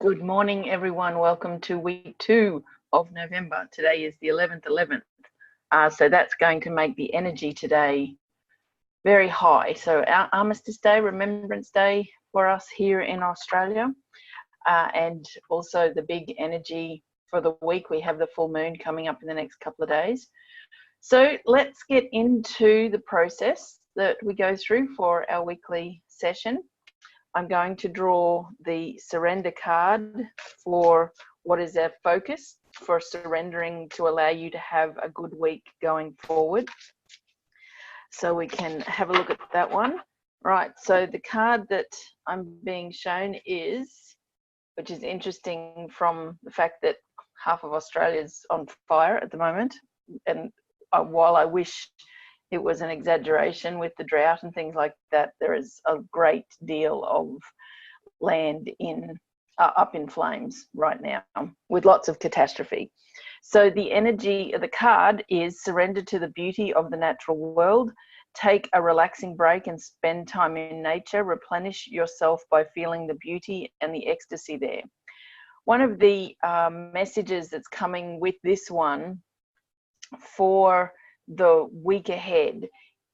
Good morning, everyone. Welcome to week 2 of November. Today is the 11th. So that's going to make the energy today very high. So our Armistice Day, Remembrance Day for us here in Australia, and also the big energy for the week. We have the full moon coming up in the next couple of days. So let's get into the process that we go through for our weekly session. I'm going to draw the surrender card for what is our focus for surrendering to allow you to have a good week going forward. So we can have a look at that one. Right, so the card that I'm being shown is, which is interesting from the fact that half of Australia is on fire at the moment. And while I wish it was an exaggeration with the drought and things like that, there is a great deal of land up in flames right now with lots of catastrophe. So the energy of the card is surrender to the beauty of the natural world. Take a relaxing break and spend time in nature. Replenish yourself by feeling the beauty and the ecstasy there. One of the messages that's coming with this one for the week ahead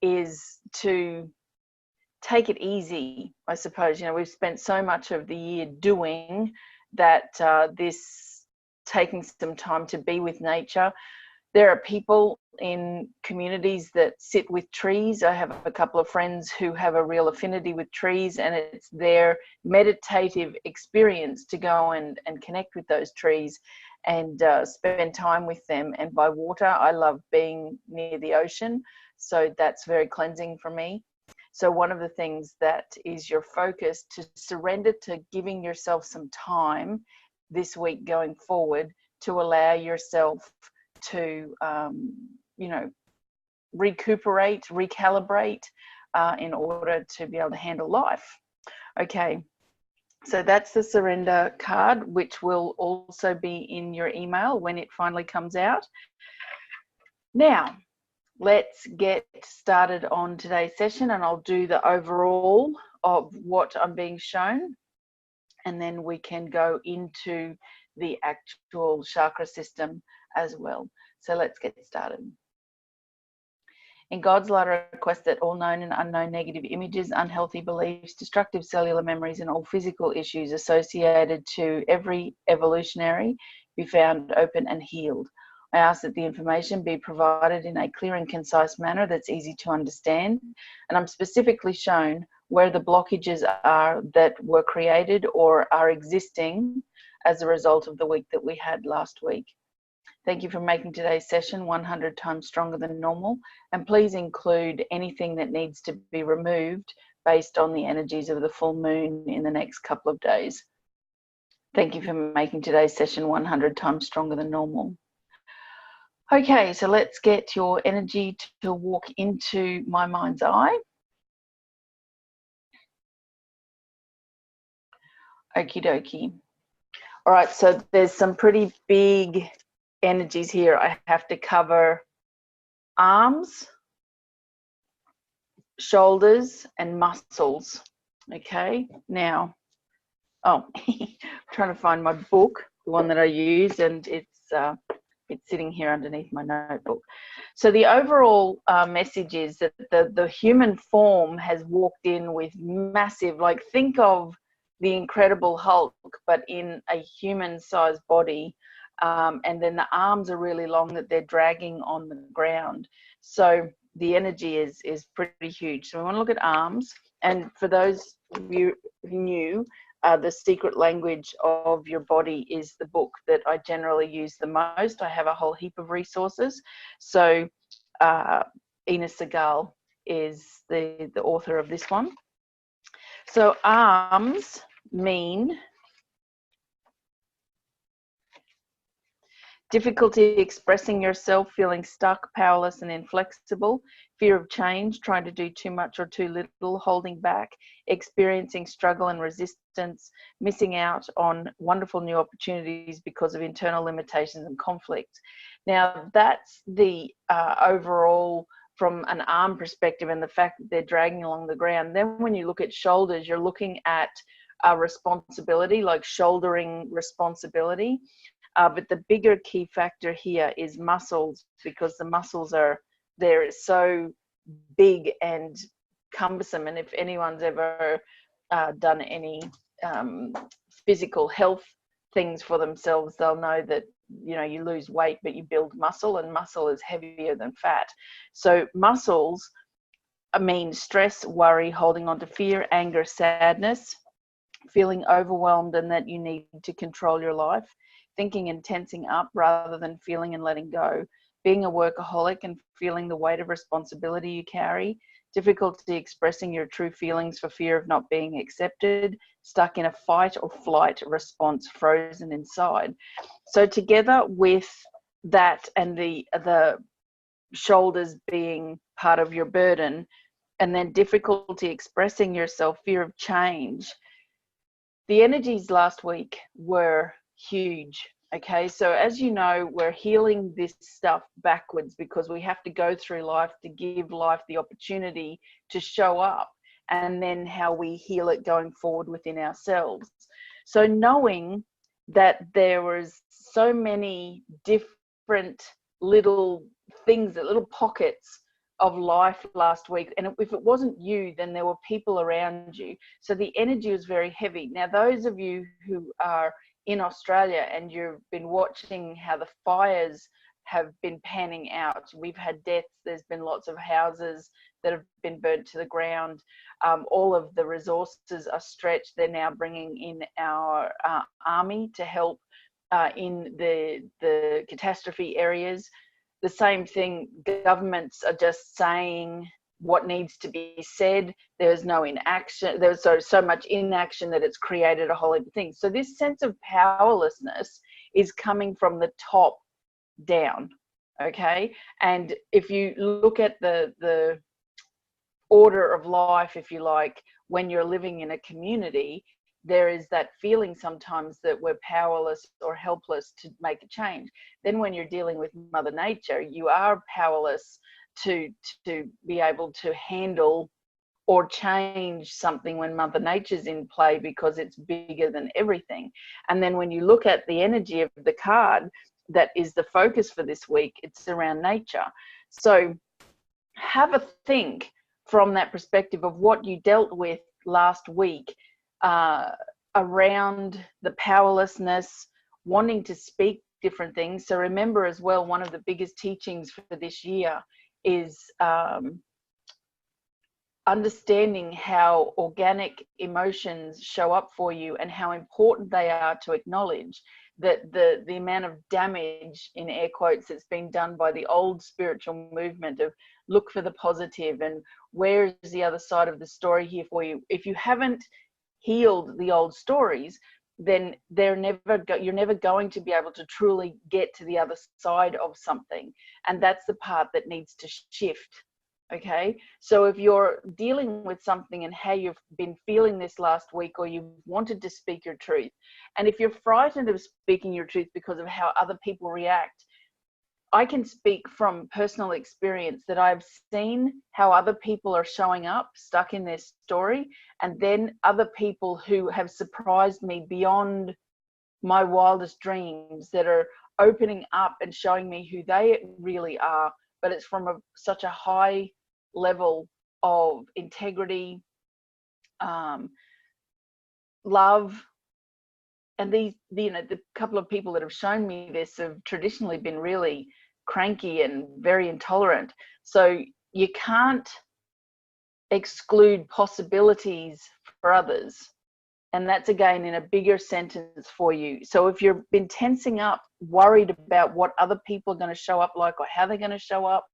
is to take it easy, I suppose. You know, we've spent so much of the year doing that, this taking some time to be with nature. There are people in communities that sit with trees. I have a couple of friends who have a real affinity with trees, and it's their meditative experience to go and connect with those trees and spend time with them. And by water, I love being near the ocean, so that's very cleansing for me. So one of the things that is your focus, to surrender to giving yourself some time this week going forward to allow yourself to, recuperate, recalibrate in order to be able to handle life. Okay, so that's the surrender card, which will also be in your email when it finally comes out. Now, let's get started on today's session, and I'll do the overall of what I'm being shown, and then we can go into the actual chakra system as well. So let's get started. In God's light, I request that all known and unknown negative images, unhealthy beliefs, destructive cellular memories, and all physical issues associated to every evolutionary be found open and healed. I ask that the information be provided in a clear and concise manner that's easy to understand, and I'm specifically shown where the blockages are that were created or are existing as a result of the week that we had last week. Thank you for making today's session 100 times stronger than normal, and please include anything that needs to be removed based on the energies of the full moon in the next couple of days. Thank you for making today's session 100 times stronger than normal. Okay, so let's get your energy to walk into my mind's eye. Okie dokie. All right, so there's some pretty big energies here. I have to cover arms, shoulders, and muscles. Okay, now, I'm trying to find my book, the one that I use, and it's sitting here underneath my notebook. So the overall message is that the human form has walked in with massive, like, think of the Incredible Hulk, but in a human-sized body. And then the arms are really long that they're dragging on the ground. So the energy is pretty huge. So we want to look at arms. And for those of you who knew, The Secret Language of Your Body is the book that I generally use the most. I have a whole heap of resources. So Ina Segal is the author of this one. So arms mean difficulty expressing yourself, feeling stuck, powerless, and inflexible, fear of change, trying to do too much or too little, holding back, experiencing struggle and resistance, missing out on wonderful new opportunities because of internal limitations and conflict. Now, that's the overall from an arm perspective, and the fact that they're dragging along the ground. Then when you look at shoulders, you're looking at responsibility, like shouldering responsibility. But the bigger key factor here is muscles, because the muscles they're so big and cumbersome. And if anyone's ever done any physical health things for themselves, they'll know that, you know, you lose weight but you build muscle, and muscle is heavier than fat. So muscles mean stress, worry, holding on to fear, anger, sadness, feeling overwhelmed and that you need to control your life, thinking and tensing up rather than feeling and letting go, being a workaholic and feeling the weight of responsibility you carry, difficulty expressing your true feelings for fear of not being accepted, stuck in a fight or flight response, frozen inside. So together with that and the shoulders being part of your burden, and then difficulty expressing yourself, fear of change, the energies last week were huge. Okay, so as you know, we're healing this stuff backwards because we have to go through life to give life the opportunity to show up, and then how we heal it going forward within ourselves. So knowing that there was so many different little things, little pockets of life last week, and if it wasn't you, then there were people around you. So the energy was very heavy. Now, those of you who are in Australia and you've been watching how the fires have been panning out, we've had deaths, there's been lots of houses that have been burnt to the ground. All of the resources are stretched. They're now bringing in our army to help in the catastrophe areas. The same thing, governments are just saying what needs to be said. There's no inaction. There's so much inaction that it's created a whole heap of things. So this sense of powerlessness is coming from the top down, okay? And if you look at the order of life, if you like, when you're living in a community, there is that feeling sometimes that we're powerless or helpless to make a change. Then when you're dealing with Mother Nature, you are powerless to be able to handle or change something when Mother Nature's in play, because it's bigger than everything. And then when you look at the energy of the card that is the focus for this week, it's around nature. So have a think from that perspective of what you dealt with last week, around the powerlessness, wanting to speak different things. So remember as well, one of the biggest teachings for this year is understanding how organic emotions show up for you and how important they are to acknowledge. That the amount of damage, in air quotes, that's been done by the old spiritual movement of look for the positive and where's the other side of the story here for you. If you haven't healed the old stories, then you're never going to be able to truly get to the other side of something. And that's the part that needs to shift. Okay, so if you're dealing with something and how you've been feeling this last week, or you've wanted to speak your truth, and if you're frightened of speaking your truth because of how other people react, I can speak from personal experience that I've seen how other people are showing up stuck in their story, and then other people who have surprised me beyond my wildest dreams, that are opening up and showing me who they really are, but it's from such a high level of integrity, love. And the couple of people that have shown me this have traditionally been really cranky and very intolerant. So you can't exclude possibilities for others. And that's again in a bigger sentence for you. So if you've been tensing up, worried about what other people are going to show up like, or how they're going to show up,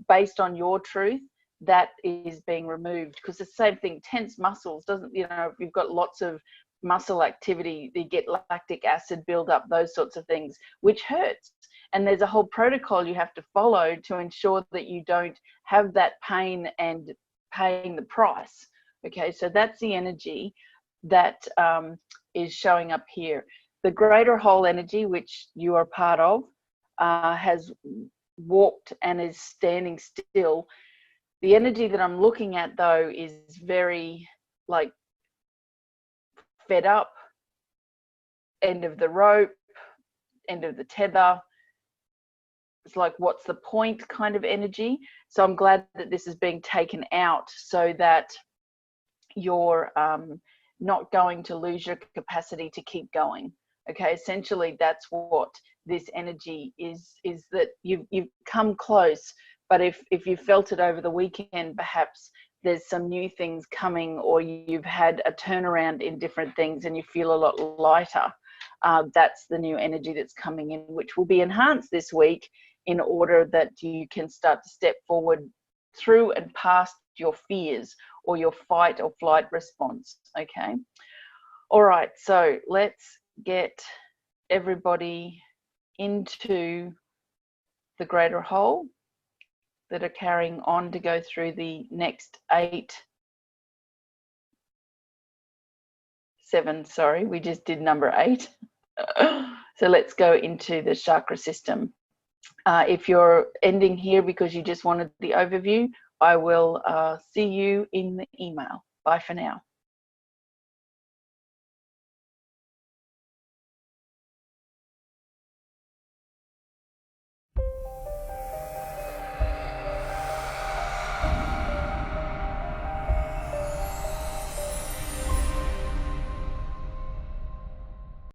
based on your truth, that is being removed. Because the same thing, tense muscles doesn't, if you've got lots of muscle activity, you get lactic acid buildup, those sorts of things, which hurts. And there's a whole protocol you have to follow to ensure that you don't have that pain and paying the price. Okay, so that's the energy that is showing up here. The greater whole energy, which you are part of, has walked and is standing still. The energy that I'm looking at though is very like fed up, end of the rope, end of the tether. It's like, what's the point kind of energy. So I'm glad that this is being taken out so that you're not going to lose your capacity to keep going. Okay, essentially that's what this energy is that you've come close, but if you felt it over the weekend, perhaps there's some new things coming, or you've had a turnaround in different things and you feel a lot lighter. That's the new energy that's coming in, which will be enhanced this week in order that you can start to step forward through and past your fears or your fight or flight response. Okay. All right. So let's get everybody into the greater whole that are carrying on to go through the next 7, sorry, we just did number 8. So let's go into the chakra system. If you're ending here because you just wanted the overview, I will see you in the email. Bye for now.